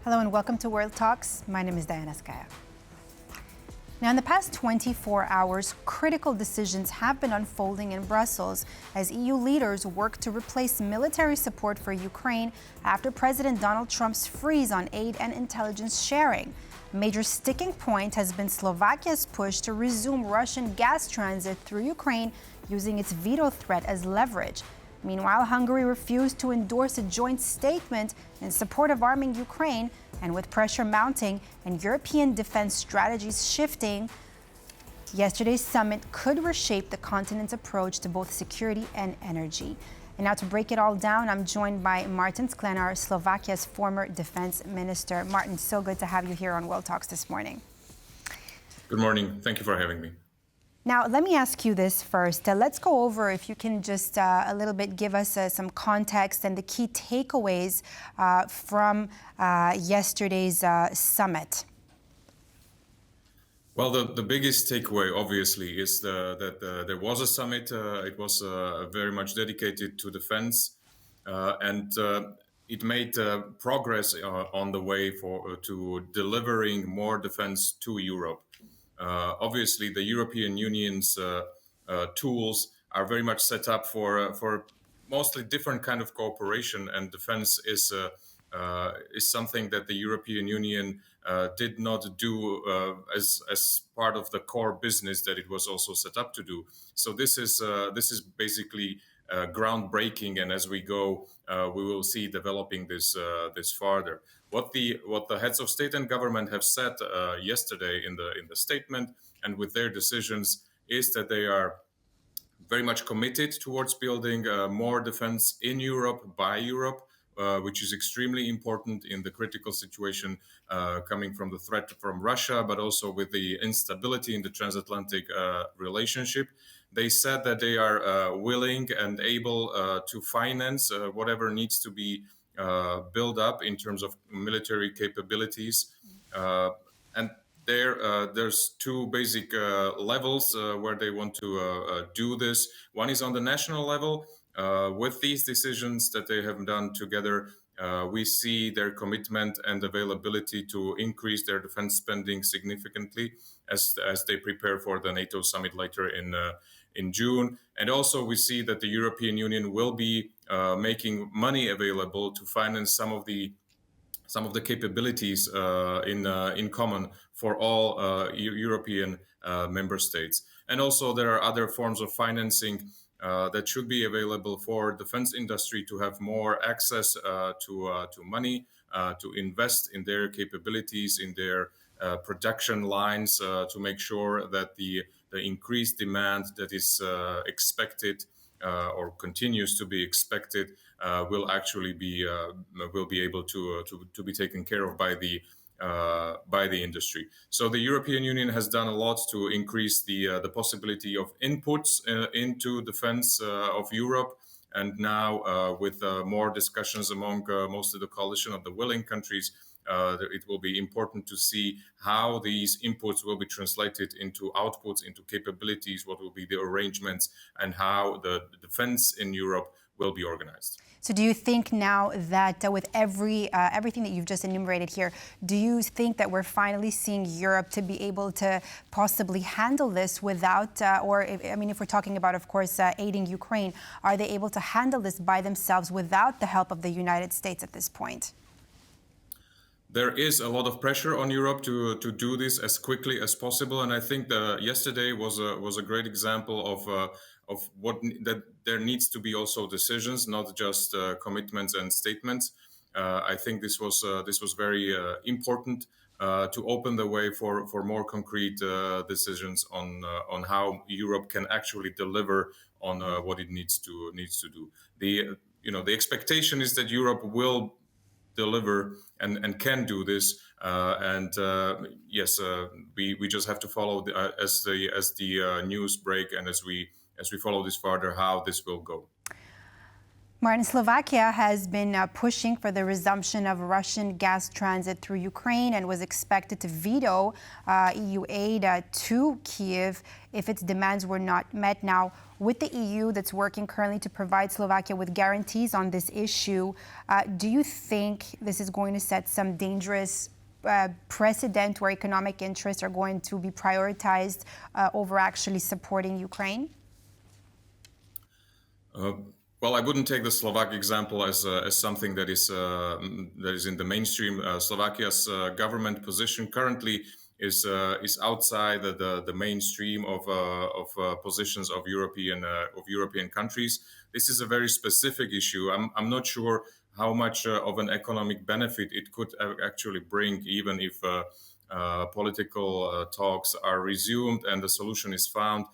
Hello and welcome to World Talks. My name is Diana Skaya. Now, in the past 24 hours, critical decisions have been unfolding in Brussels as EU leaders work to replace military support for Ukraine after President Donald Trump's freeze on aid and intelligence sharing. A major sticking point has been Slovakia's push to resume Russian gas transit through Ukraine using its veto threat as leverage. Meanwhile, Hungary refused to endorse a joint statement in support of arming Ukraine, and with pressure mounting and European defense strategies shifting, yesterday's summit could reshape the continent's approach to both security and energy. And now to break it all down, I'm joined by Martin Sklenar, Slovakia's former defense minister. Martin, so good to have you here on World Talks this morning. Good morning. Thank you for having me. Now, let me ask you this first. Let's go over, if you can just a little bit give us some context and the key takeaways from yesterday's summit. Well, the biggest takeaway, obviously, is that there was a summit. It was very much dedicated to defense, and it made progress on the way to delivering more defense to Europe. Obviously, the European Union's tools are very much set up for mostly different kind of cooperation, and defense is something that the European Union did not do as part of the core business that it was also set up to do. So this is basically groundbreaking, and as we go, we will see developing this further. What the heads of state and government have said yesterday in the statement and with their decisions is that they are very much committed towards building more defense in Europe by Europe, which is extremely important in the critical situation coming from the threat from Russia, but also with the instability in the transatlantic relationship. They said that they are willing and able to finance whatever needs to be built up in terms of military capabilities. And there's two basic levels where they want to do this. One is on the national level. With these decisions that they have done together, we see their commitment and availability to increase their defense spending significantly as they prepare for the NATO summit later in June. And also we see that the European Union will be making money available to finance some of the capabilities in common for all European member states. And also there are other forms of financing that should be available for defense industry to have more access to money, to invest in their capabilities, in their production lines, to make sure that the increased demand that is expected or continues to be expected will actually be able to be taken care of by the industry. So the European Union has done a lot to increase the possibility of inputs into defense of Europe. And now with more discussions among most of the coalition of the willing countries, it will be important to see how these inputs will be translated into outputs, into capabilities, what will be the arrangements, and how the defense in Europe will be organized. So do you think now that with everything that you've just enumerated here, do you think that we're finally seeing Europe to be able to possibly handle this without, if we're talking about, of course, aiding Ukraine, are they able to handle this by themselves without the help of the United States at this point? There is a lot of pressure on Europe to do this as quickly as possible, and I think yesterday was a great example of what that there needs to be also decisions, not just commitments and statements. I think this was very important to open the way for more concrete decisions on how Europe can actually deliver on what it needs to do. The expectation is that Europe will deliver and can do this, yes, we just have to follow as the news break and as we follow this further how this will go. Martin, Slovakia has been pushing for the resumption of Russian gas transit through Ukraine and was expected to veto EU aid to Kyiv if its demands were not met. Now, with the EU that's working currently to provide Slovakia with guarantees on this issue, do you think this is going to set some dangerous precedent where economic interests are going to be prioritized over actually supporting Ukraine? Well, I wouldn't take the Slovak example as something that is in the mainstream. Slovakia's government position currently is outside the mainstream of positions of European countries. This is a very specific issue. I'm not sure how much of an economic benefit it could actually bring, even if political talks are resumed and the solution is found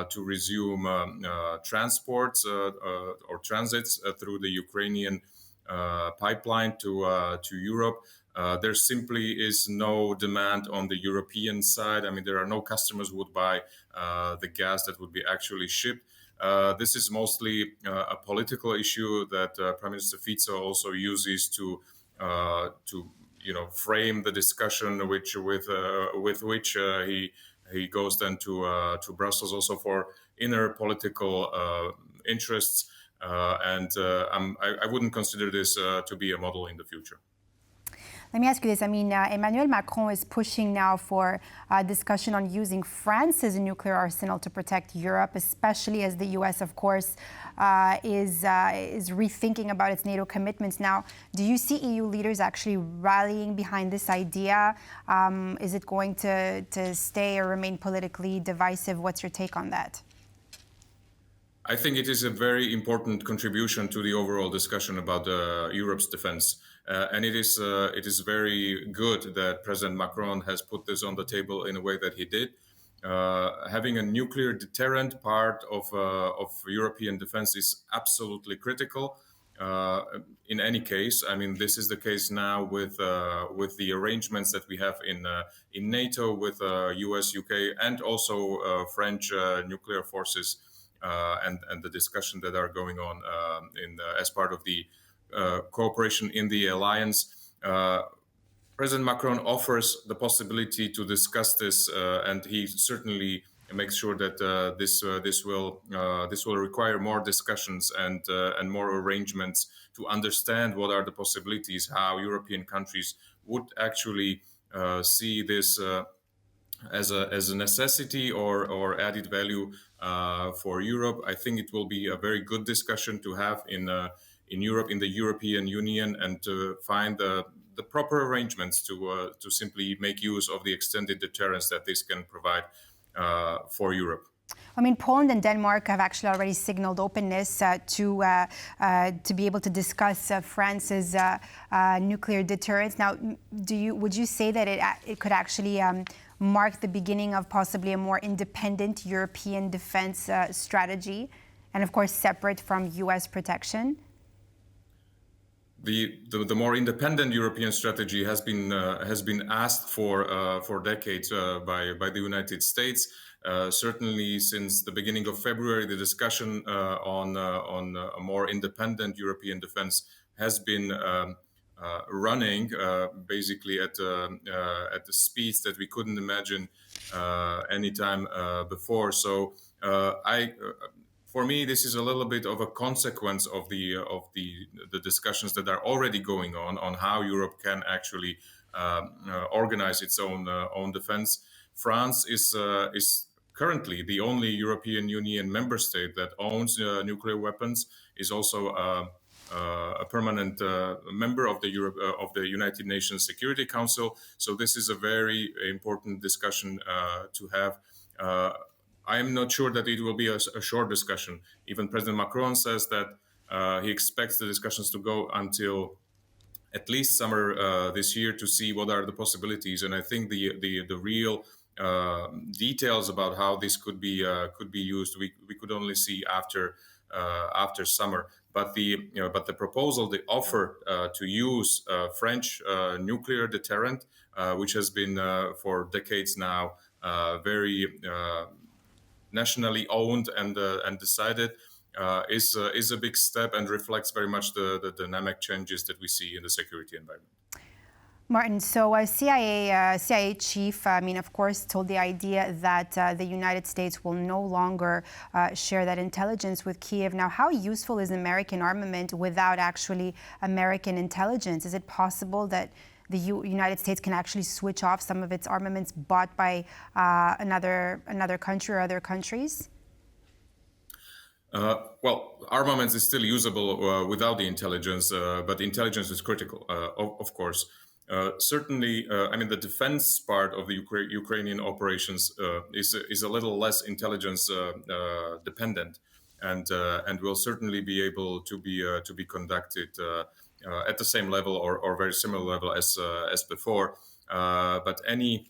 to resume transports or transits through the Ukrainian pipeline to Europe. There simply is no demand on the European side. I mean, there are no customers who would buy the gas that would be actually shipped. This is mostly a political issue that Prime Minister Fico also uses to frame the discussion with which he goes then to Brussels also for inner political interests, and I wouldn't consider this to be a model in the future. Let me ask you this. I mean, Emmanuel Macron is pushing now for a discussion on using France's nuclear arsenal to protect Europe, especially as the U.S., of course, is rethinking about its NATO commitments. Now, do you see EU leaders actually rallying behind this idea? Is it going to stay or remain politically divisive? What's your take on that? I think it is a very important contribution to the overall discussion about Europe's defense. And it is very good that President Macron has put this on the table in a way that he did. Having a nuclear deterrent part of European defense is absolutely critical. In any case, I mean, this is the case now with the arrangements that we have in NATO with US, UK, and also French nuclear forces, and the discussion that are going on as part of the cooperation in the alliance. President Macron offers the possibility to discuss this, and he certainly makes sure that this will require more discussions and more arrangements to understand what are the possibilities, how European countries would actually see this as a necessity or added value for Europe. I think it will be a very good discussion to have in Europe, in the European Union, and to find the proper arrangements to simply make use of the extended deterrence that this can provide for Europe. I mean, Poland and Denmark have actually already signaled openness to be able to discuss France's nuclear deterrence. Now, would you say that it could actually mark the beginning of possibly a more independent European defense strategy, and of course separate from U.S. protection? The more independent European strategy has been asked for decades by the United States. Certainly, since the beginning of February, the discussion on a more independent European defense has been running basically at the speeds that we couldn't imagine any time before. So for me, this is a little bit of a consequence of the discussions that are already going on how Europe can actually organize its own defense. France is currently the only European Union member state that owns nuclear weapons. Is also a permanent member of the United Nations Security Council. So this is a very important discussion to have. I am not sure that it will be a short discussion. Even President Macron says that he expects the discussions to go until at least summer this year to see what are the possibilities. And I think the real details about how this could be used we could only see after summer. But the proposal, the offer to use French nuclear deterrent, which has been for decades now very nationally owned and decided, is a big step and reflects very much the dynamic changes that we see in the security environment. Martin, so CIA chief, of course, told the idea that the United States will no longer share that intelligence with Kiev. Now, how useful is American armament without actually American intelligence? Is it possible that the United States can actually switch off some of its armaments bought by another country or other countries? Well, armaments is still usable without the intelligence, but intelligence is critical, of course. Certainly, the defense part of the Ukrainian operations is a little less intelligence dependent, and will certainly be able to be conducted at the same level or very similar level as before. But any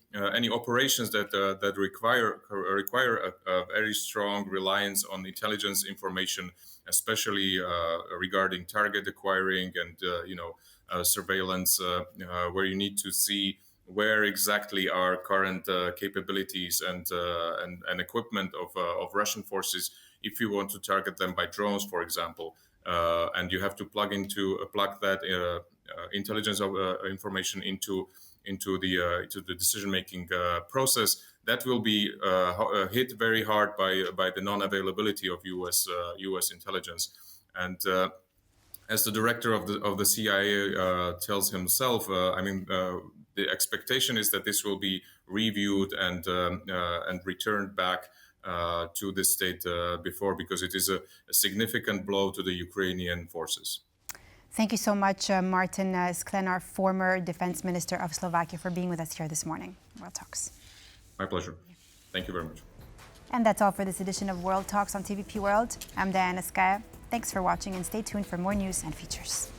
operations that require a very strong reliance on intelligence information, especially regarding target acquiring and surveillance, where you need to see where exactly are current capabilities and equipment of Russian forces, if you want to target them by drones, for example, and you have to plug that intelligence information into the decision-making process, that will be hit very hard by the non-availability of U.S. intelligence. And as the director of the CIA tells himself, the expectation is that this will be reviewed and returned back to the state before, because it is a significant blow to the Ukrainian forces. Thank you so much, Martin Sklenar, former Defense Minister of Slovakia, for being with us here this morning. World Talks. My pleasure. Thank you very much. And that's all for this edition of World Talks on TVP World. I'm Diana Skaya. Thanks for watching, and stay tuned for more news and features.